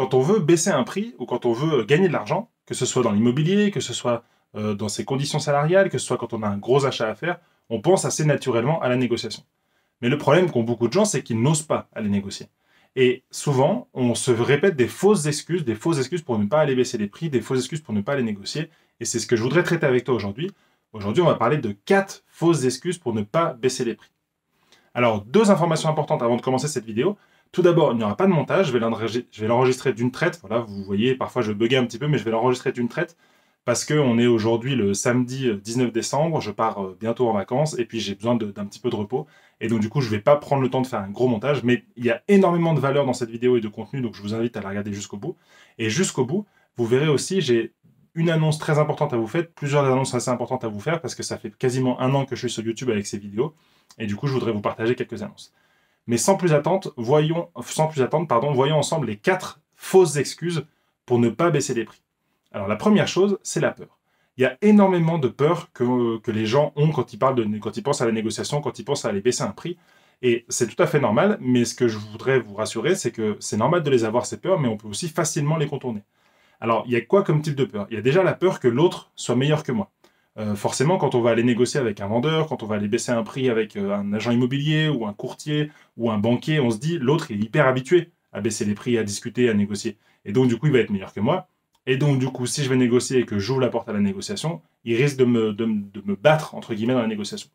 quand on veut baisser un prix ou quand on veut gagner de l'argent, que ce soit dans l'immobilier, que ce soit dans ses conditions salariales, que ce soit quand on a un gros achat à faire, on pense assez naturellement à la négociation. Mais le problème qu'ont beaucoup de gens, c'est qu'ils n'osent pas aller négocier. Et souvent, on se répète des fausses excuses pour ne pas aller baisser les prix, des fausses excuses pour ne pas aller négocier. Et c'est ce que je voudrais traiter avec toi aujourd'hui. Aujourd'hui, on va parler de 4 fausses excuses pour ne pas baisser les prix. Alors, 2 informations importantes avant de commencer cette vidéo. Tout d'abord, il n'y aura pas de montage, je vais l'enregistrer d'une traite. Voilà, vous voyez, parfois je buguais un petit peu, mais je vais l'enregistrer d'une traite parce qu'on est aujourd'hui le samedi 19 décembre, je pars bientôt en vacances, et puis j'ai besoin d'un petit peu de repos. Et donc du coup, je ne vais pas prendre le temps de faire un gros montage, mais il y a énormément de valeur dans cette vidéo et de contenu, donc je vous invite à la regarder jusqu'au bout. Et jusqu'au bout, vous verrez aussi, j'ai une annonce très importante à vous faire, plusieurs annonces assez importantes à vous faire, parce que ça fait quasiment 1 an que je suis sur YouTube avec ces vidéos, et du coup, je voudrais vous partager quelques annonces. Mais sans plus attendre, voyons ensemble les 4 fausses excuses pour ne pas baisser les prix. Alors la première chose, c'est la peur. Il y a énormément de peur que les gens ont quand ils pensent à la négociation, quand ils pensent à aller baisser un prix. Et c'est tout à fait normal, mais ce que je voudrais vous rassurer, c'est que c'est normal de les avoir, ces peurs, mais on peut aussi facilement les contourner. Alors, il y a quoi comme type de peur? Il y a déjà la peur que l'autre soit meilleur que moi. Forcément, quand on va aller négocier avec un vendeur, quand on va aller baisser un prix avec un agent immobilier ou un courtier ou un banquier, on se dit l'autre est hyper habitué à baisser les prix, à discuter, à négocier. Et donc, du coup, il va être meilleur que moi. Et donc, du coup, si je vais négocier et que j'ouvre la porte à la négociation, il risque de me battre, entre guillemets, dans la négociation.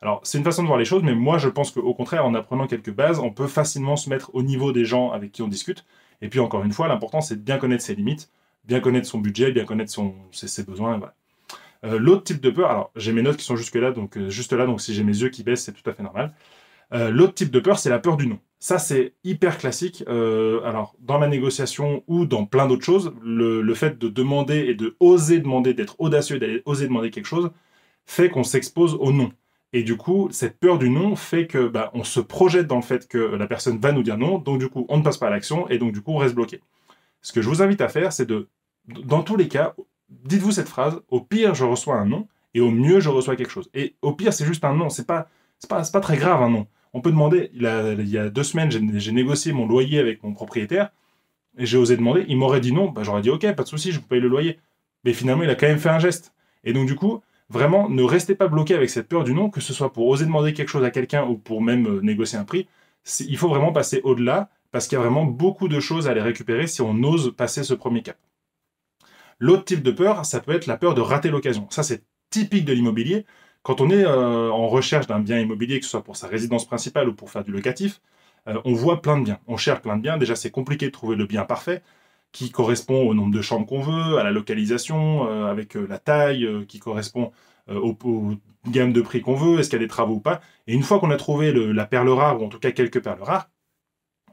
Alors, c'est une façon de voir les choses, mais moi, je pense qu'au contraire, en apprenant quelques bases, on peut facilement se mettre au niveau des gens avec qui on discute. Et puis, encore une fois, l'important, c'est de bien connaître ses limites, bien connaître son budget, bien connaître ses besoins. Voilà. L'autre type de peur, alors j'ai mes notes qui sont juste là, donc si j'ai mes yeux qui baissent, c'est tout à fait normal. L'autre type de peur, c'est la peur du non. Ça, c'est hyper classique. Alors, dans la négociation ou dans plein d'autres choses, le fait de demander et de oser demander, d'être audacieux, d'aller oser demander quelque chose, fait qu'on s'expose au non. Et du coup, cette peur du non fait que on se projette dans le fait que la personne va nous dire non, donc du coup, on ne passe pas à l'action, et donc du coup, on reste bloqué. Ce que je vous invite à faire, c'est dans tous les cas, dites-vous cette phrase, au pire, je reçois un non, et au mieux, je reçois quelque chose. Et au pire, c'est juste un non, c'est pas très grave un non. On peut demander, il y a 2 semaines, j'ai négocié mon loyer avec mon propriétaire, et j'ai osé demander, il m'aurait dit non, j'aurais dit ok, pas de souci, je vous paye le loyer. Mais finalement, il a quand même fait un geste. Et donc du coup, vraiment, ne restez pas bloqué avec cette peur du non, que ce soit pour oser demander quelque chose à quelqu'un ou pour même négocier un prix. Il faut vraiment passer au-delà, parce qu'il y a vraiment beaucoup de choses à aller récupérer si on ose passer ce premier cap. L'autre type de peur, ça peut être la peur de rater l'occasion. Ça, c'est typique de l'immobilier. Quand on est en recherche d'un bien immobilier, que ce soit pour sa résidence principale ou pour faire du locatif, on voit plein de biens. On cherche plein de biens. Déjà, c'est compliqué de trouver le bien parfait, qui correspond au nombre de chambres qu'on veut, à la localisation, avec la taille, qui correspond aux gammes de prix qu'on veut, est-ce qu'il y a des travaux ou pas. Et une fois qu'on a trouvé la perle rare, ou en tout cas quelques perles rares,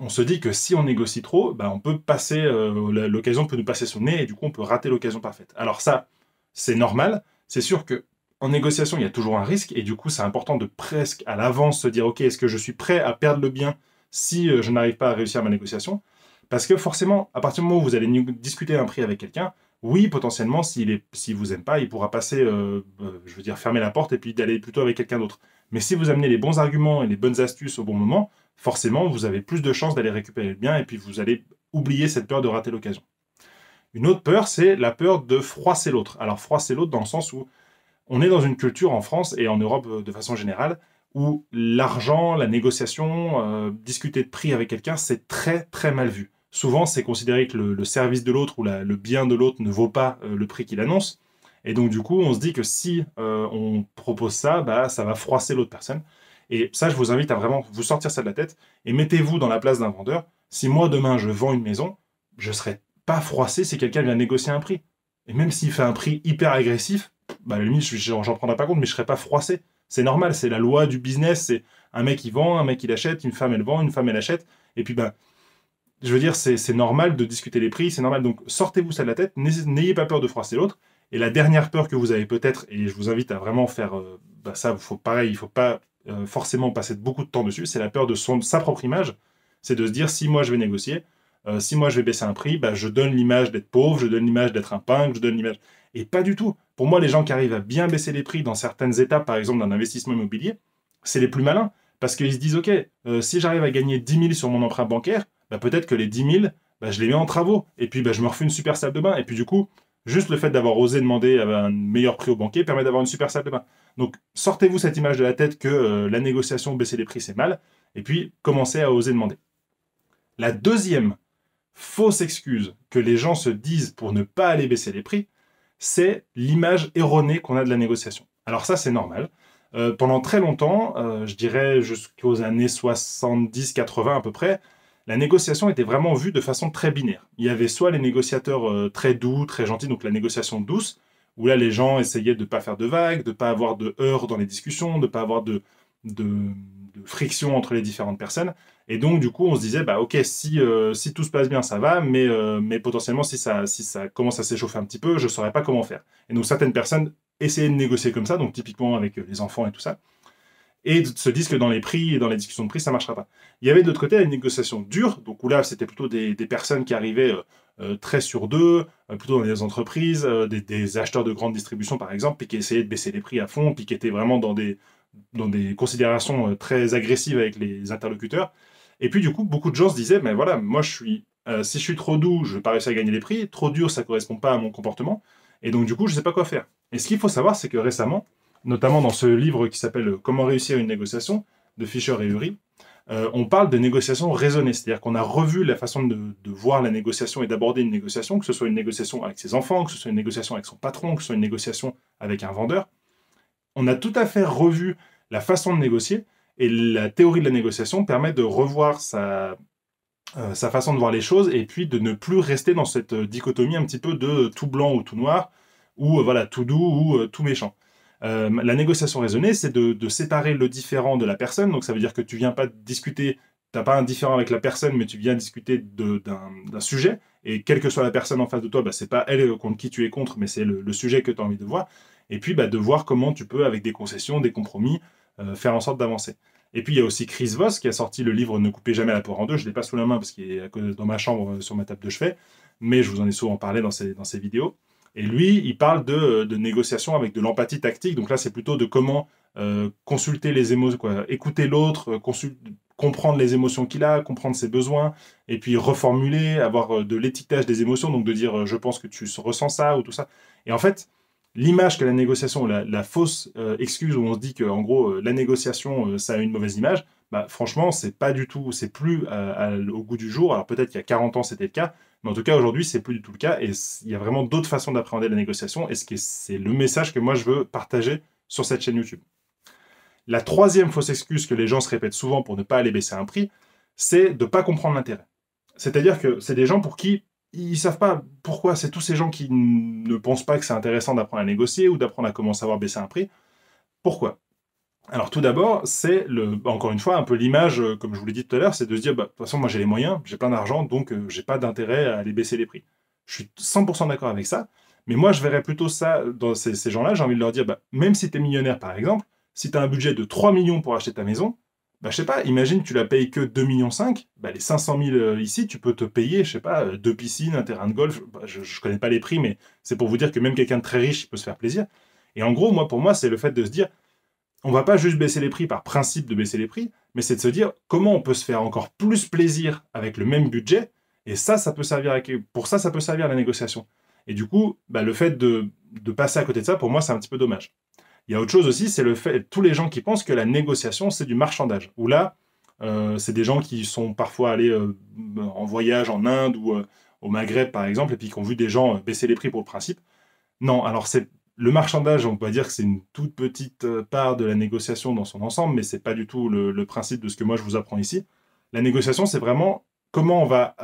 on se dit que si on négocie trop, on peut passer, l'occasion peut nous passer sous le nez et du coup on peut rater l'occasion parfaite. Alors ça, c'est normal. C'est sûr que en négociation, il y a toujours un risque et du coup c'est important de presque à l'avance se dire ok, est-ce que je suis prêt à perdre le bien si je n'arrive pas à réussir ma négociation? Parce que forcément, à partir du moment où vous allez discuter un prix avec quelqu'un, oui, potentiellement, s'il vous aime pas, il pourra passer, je veux dire, fermer la porte et puis d'aller plutôt avec quelqu'un d'autre. Mais si vous amenez les bons arguments et les bonnes astuces au bon moment, forcément, vous avez plus de chances d'aller récupérer le bien et puis vous allez oublier cette peur de rater l'occasion. Une autre peur, c'est la peur de froisser l'autre. Alors, froisser l'autre dans le sens où on est dans une culture en France et en Europe de façon générale où l'argent, la négociation, discuter de prix avec quelqu'un, c'est très très mal vu. Souvent, c'est considéré que le service de l'autre ou le bien de l'autre ne vaut pas le prix qu'il annonce. Et donc, du coup, on se dit que si on propose ça, ça va froisser l'autre personne. Et ça, je vous invite à vraiment vous sortir ça de la tête et mettez-vous dans la place d'un vendeur. Si moi, demain, je vends une maison, je ne serai pas froissé si quelqu'un vient négocier un prix. Et même s'il fait un prix hyper agressif, à la limite, j'en prendrai pas compte, mais je ne serai pas froissé. C'est normal, c'est la loi du business, c'est un mec qui vend, un mec qui achète, une femme elle vend, une femme elle achète, et puis je veux dire, c'est normal de discuter les prix, c'est normal, donc sortez-vous ça de la tête, n'ayez pas peur de froisser l'autre, et la dernière peur que vous avez peut-être, et je vous invite à vraiment faire ça, il faut pas forcément passer beaucoup de temps dessus, c'est la peur de sa propre image, c'est de se dire, si moi je vais négocier, si moi je vais baisser un prix, je donne l'image d'être pauvre, je donne l'image d'être un pingre, je donne l'image... Et pas du tout. Pour moi, les gens qui arrivent à bien baisser les prix dans certaines étapes, par exemple d'un investissement immobilier, c'est les plus malins. Parce qu'ils se disent, ok, si j'arrive à gagner 10 000 sur mon emprunt bancaire, peut-être que les 10 000, bah, je les mets en travaux. Et puis, bah, je me refais une super salle de bain. Et puis, du coup, juste le fait d'avoir osé demander un meilleur prix au banquier permet d'avoir une super salle de bain. Donc, sortez-vous cette image de la tête que la négociation, baisser les prix, c'est mal. Et puis, commencez à oser demander. La deuxième fausse excuse que les gens se disent pour ne pas aller baisser les prix, c'est l'image erronée qu'on a de la négociation. Alors ça, c'est normal. Pendant très longtemps, je dirais jusqu'aux années 70-80 à peu près, la négociation était vraiment vue de façon très binaire. Il y avait soit les négociateurs très doux, très gentils, donc la négociation douce, où là les gens essayaient de ne pas faire de vagues, de ne pas avoir de heurts dans les discussions, de ne pas avoir de friction entre les différentes personnes. Et donc, du coup, on se disait, bah, ok, si tout se passe bien, ça va, mais potentiellement, si ça commence à s'échauffer un petit peu, je ne saurais pas comment faire. Et donc, certaines personnes essayaient de négocier comme ça, donc typiquement avec les enfants et tout ça, et se disent que dans les prix et dans les discussions de prix, ça ne marchera pas. Il y avait de l'autre côté une négociation dure, donc où là, c'était plutôt des personnes qui arrivaient très sur deux, plutôt dans des entreprises, des acheteurs de grande distribution, par exemple, puis qui essayaient de baisser les prix à fond, puis qui étaient vraiment dans des considérations très agressives avec les interlocuteurs. Et puis, du coup, beaucoup de gens se disaient, mais voilà, moi, si je suis trop doux, je ne vais pas réussir à gagner les prix, trop dur, ça ne correspond pas à mon comportement, et donc, du coup, je ne sais pas quoi faire. Et ce qu'il faut savoir, c'est que récemment, notamment dans ce livre qui s'appelle Comment réussir une négociation, de Fisher et Ury, on parle de négociation raisonnée, c'est-à-dire qu'on a revu la façon de voir la négociation et d'aborder une négociation, que ce soit une négociation avec ses enfants, que ce soit une négociation avec son patron, que ce soit une négociation avec un vendeur. On a tout à fait revu la façon de négocier, et la théorie de la négociation permet de revoir sa façon de voir les choses, et puis de ne plus rester dans cette dichotomie un petit peu de tout blanc ou tout noir, ou voilà, tout doux ou tout méchant. La négociation raisonnée, c'est de séparer le différent de la personne, donc ça veut dire que tu viens pas discuter, t'as pas un différent avec la personne, mais tu viens discuter d'un sujet, et quelle que soit la personne en face de toi, bah, c'est pas elle contre qui tu es contre, mais c'est le sujet que tu as envie de voir, et puis bah, de voir comment tu peux, avec des concessions, des compromis, faire en sorte d'avancer. Et puis il y a aussi Chris Voss qui a sorti le livre Ne coupez jamais la poire en deux. Je ne l'ai pas sous la main parce qu'il est dans ma chambre sur ma table de chevet, mais je vous en ai souvent parlé dans ses vidéos. Et lui, il parle de négociation avec de l'empathie tactique. Donc là, c'est plutôt de comment consulter les émotions, écouter l'autre, comprendre les émotions qu'il a, comprendre ses besoins, et puis reformuler, avoir de l'étiquetage des émotions, donc de dire je pense que tu ressens ça ou tout ça. Et en fait, l'image que la négociation, la fausse excuse où on se dit que en gros la négociation ça a une mauvaise image, bah, franchement c'est pas du tout, c'est plus au goût du jour. Alors peut-être qu'il y a 40 ans c'était le cas, mais en tout cas aujourd'hui c'est plus du tout le cas, et il y a vraiment d'autres façons d'appréhender la négociation, et c'est le message que moi je veux partager sur cette chaîne YouTube. La troisième fausse excuse que les gens se répètent souvent pour ne pas aller baisser un prix, c'est de ne pas comprendre l'intérêt. C'est-à-dire que c'est des gens pour qui ils ne savent pas pourquoi. C'est tous ces gens qui ne pensent pas que c'est intéressant d'apprendre à négocier ou d'apprendre à comment savoir baisser un prix. Pourquoi? Alors tout d'abord, c'est encore une fois un peu l'image, comme je vous l'ai dit tout à l'heure, c'est de se dire, bah, de toute façon moi j'ai les moyens, j'ai plein d'argent, donc j'ai pas d'intérêt à aller baisser les prix. Je suis 100% d'accord avec ça, mais moi je verrais plutôt ça dans ces gens-là, j'ai envie de leur dire, bah, même si tu es millionnaire par exemple, si tu as un budget de 3 millions pour acheter ta maison, bah, je sais pas, imagine tu la payes que 2,5 millions, bah, les 500 000 ici, tu peux te payer, je sais pas, 2 piscines, un terrain de golf, bah, je connais pas les prix, mais c'est pour vous dire que même quelqu'un de très riche, il peut se faire plaisir. Et en gros, pour moi, c'est le fait de se dire, on va pas juste baisser les prix par principe de baisser les prix, mais c'est de se dire comment on peut se faire encore plus plaisir avec le même budget, et ça peut servir pour ça, ça peut servir la négociation. Et du coup, bah, le fait de passer à côté de ça, pour moi, c'est un petit peu dommage. Il y a autre chose aussi, c'est le fait, tous les gens qui pensent que la négociation, c'est du marchandage. Où là, c'est des gens qui sont parfois allés en voyage en Inde ou au Maghreb, par exemple, et puis qui ont vu des gens baisser les prix pour le principe. Non, alors le marchandage, on peut dire que c'est une toute petite part de la négociation dans son ensemble, mais c'est pas du tout le principe de ce que moi je vous apprends ici. La négociation, c'est vraiment comment on va,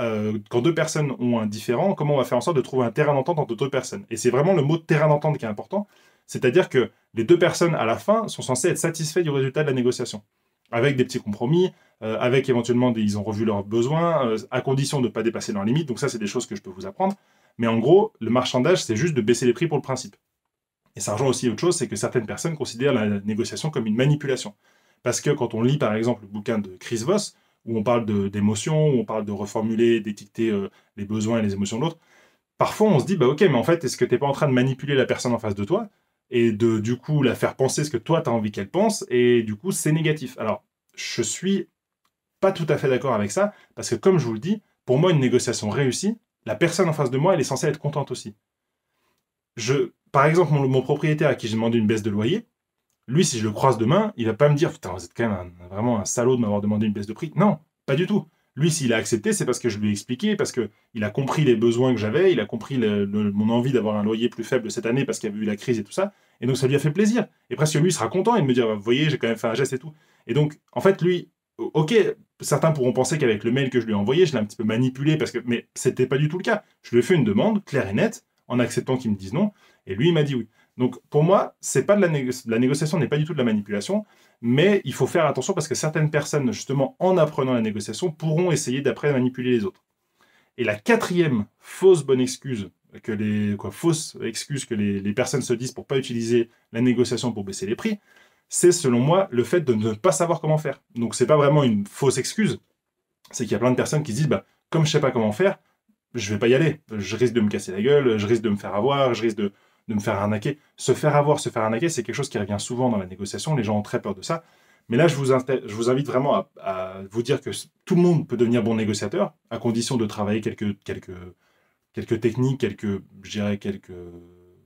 quand deux personnes ont un différend, comment on va faire en sorte de trouver un terrain d'entente entre deux personnes. Et c'est vraiment le mot terrain d'entente qui est important, c'est-à-dire que les deux personnes, à la fin, sont censées être satisfaits du résultat de la négociation, avec des petits compromis, avec éventuellement, ils ont revu leurs besoins, à condition de ne pas dépasser leurs limites, donc ça, c'est des choses que je peux vous apprendre. Mais en gros, le marchandage, c'est juste de baisser les prix pour le principe. Et ça rejoint aussi autre chose, c'est que certaines personnes considèrent la négociation comme une manipulation. Parce que quand on lit par exemple le bouquin de Chris Voss, où on parle d'émotions, où on parle de reformuler, d'étiqueter les besoins et les émotions de l'autre, parfois on se dit, bah ok, mais en fait, est-ce que tu n'es pas en train de manipuler la personne en face de toi et de du coup la faire penser ce que toi tu as envie qu'elle pense, et du coup c'est négatif. Alors, je suis pas tout à fait d'accord avec ça, parce que comme je vous le dis, Pour moi, une négociation réussie, la personne en face de moi, elle est censée être contente aussi. Par exemple, mon propriétaire à qui j'ai demandé une baisse de loyer, lui, si je le croise demain, il va pas me dire « Putain, vous êtes quand même vraiment un salaud de m'avoir demandé une baisse de prix ». Non, pas du tout. Lui, s'il a accepté, c'est parce que je lui ai expliqué, parce qu'il a compris les besoins que j'avais, il a compris mon envie d'avoir un loyer plus faible cette année parce qu'il y avait eu la crise et tout ça. Et donc, ça lui a fait plaisir. Et presque lui, il sera content et me dire « Vous voyez, j'ai quand même fait un geste et tout ». Et donc, en fait, lui, ok, certains pourront penser qu'avec le mail que je lui ai envoyé, je l'ai un petit peu manipulé, mais c'était pas du tout le cas. Je lui ai fait une demande claire et nette, en acceptant qu'il me dise non, et lui, il m'a dit oui. Donc, pour moi, c'est pas de la négociation n'est pas du tout de la manipulation, mais il faut faire attention parce que certaines personnes, justement, en apprenant la négociation, pourront essayer d'après manipuler les autres. Et la quatrième fausse bonne excuse fausse excuse que les personnes se disent pour pas utiliser la négociation pour baisser les prix, c'est selon moi le fait de ne pas savoir comment faire. Donc c'est pas vraiment une fausse excuse, c'est qu'il y a plein de personnes qui se disent bah, comme je sais pas comment faire, je vais pas y aller. Je risque de me casser la gueule, je risque de me faire avoir, je risque de me faire arnaquer. Se faire avoir, se faire arnaquer, c'est quelque chose qui revient souvent dans la négociation. Les gens ont très peur de ça. Mais là, je vous invite vraiment à vous dire que tout le monde peut devenir bon négociateur, à condition de travailler quelques techniques, quelques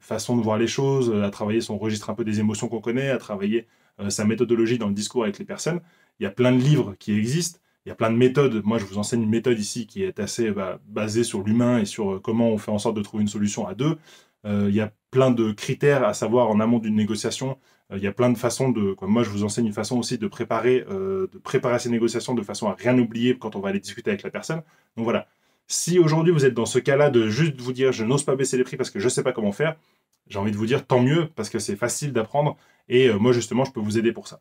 façons de voir les choses, à travailler son registre un peu des émotions qu'on connaît, à travailler sa méthodologie dans le discours avec les personnes. Il y a plein de livres qui existent. Il y a plein de méthodes. Moi, je vous enseigne une méthode ici qui est assez basée sur l'humain et sur comment on fait en sorte de trouver une solution à deux. Il y a plein de critères à savoir en amont d'une négociation. Il y a plein de façons moi, je vous enseigne une façon aussi de préparer ces négociations de façon à rien oublier quand on va aller discuter avec la personne. Donc voilà. Si aujourd'hui vous êtes dans ce cas-là de juste vous dire je n'ose pas baisser les prix parce que je ne sais pas comment faire, j'ai envie de vous dire tant mieux parce que c'est facile d'apprendre et moi justement je peux vous aider pour ça.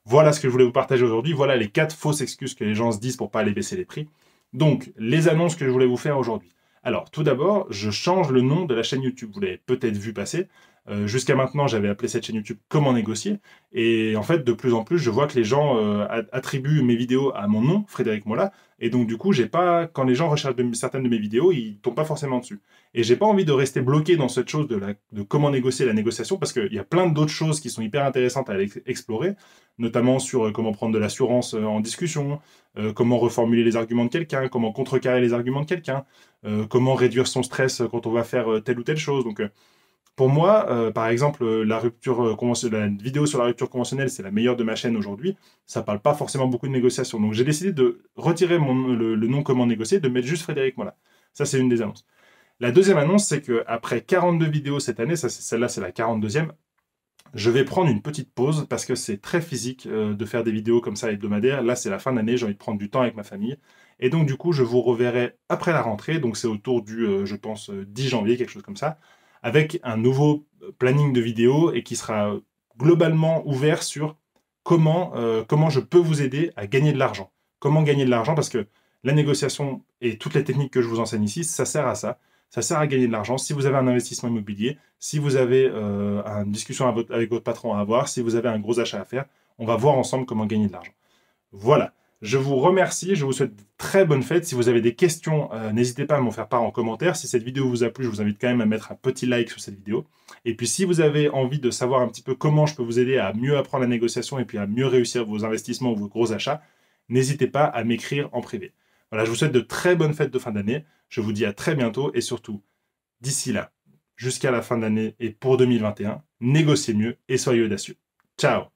Voilà ce que je voulais vous partager aujourd'hui. Voilà les 4 fausses excuses que les gens se disent pour pas aller baisser les prix. Donc, les annonces que je voulais vous faire aujourd'hui. Alors, tout d'abord, je change le nom de la chaîne YouTube. Vous l'avez peut-être vu passer. Jusqu'à maintenant, j'avais appelé cette chaîne YouTube Comment négocier. Et en fait, de plus en plus, je vois que les gens attribuent mes vidéos à mon nom, Frédéric Molla. Et donc, du coup, quand les gens recherchent certaines de mes vidéos, ils tombent pas forcément dessus. Et j'ai pas envie de rester bloqué dans cette chose de comment négocier la négociation, parce qu'il y a plein d'autres choses qui sont hyper intéressantes à aller explorer, notamment sur comment prendre de l'assurance en discussion, comment reformuler les arguments de quelqu'un, comment contrecarrer les arguments de quelqu'un, comment réduire son stress quand on va faire telle ou telle chose. Donc, pour moi, par exemple, la vidéo sur la rupture conventionnelle, c'est la meilleure de ma chaîne aujourd'hui. Ça parle pas forcément beaucoup de négociation. Donc, j'ai décidé de retirer le nom Comment négocier, de mettre juste Frédéric Molla. Ça, c'est une des annonces. La deuxième annonce, c'est qu'après 42 vidéos cette année, celle-là, c'est la 42e, je vais prendre une petite pause parce que c'est très physique de faire des vidéos comme ça hebdomadaires. Là, c'est la fin d'année, j'ai envie de prendre du temps avec ma famille. Et donc, du coup, je vous reverrai après la rentrée. Donc, c'est autour du, je pense, 10 janvier, quelque chose comme ça, avec un nouveau planning de vidéos et qui sera globalement ouvert sur comment je peux vous aider à gagner de l'argent. Comment gagner de l'argent, parce que la négociation et toutes les techniques que je vous enseigne ici, ça sert à ça. Ça sert à gagner de l'argent. Si vous avez un investissement immobilier, si vous avez une discussion avec votre patron à avoir, si vous avez un gros achat à faire, on va voir ensemble comment gagner de l'argent. Voilà. Je vous remercie, je vous souhaite de très bonnes fêtes. Si vous avez des questions, n'hésitez pas à m'en faire part en commentaire. Si cette vidéo vous a plu, je vous invite quand même à mettre un petit like sur cette vidéo. Et puis si vous avez envie de savoir un petit peu comment je peux vous aider à mieux apprendre la négociation et puis à mieux réussir vos investissements ou vos gros achats, n'hésitez pas à m'écrire en privé. Voilà, je vous souhaite de très bonnes fêtes de fin d'année. Je vous dis à très bientôt et surtout, d'ici là, jusqu'à la fin de l'année et pour 2021, négociez mieux et soyez audacieux. Ciao!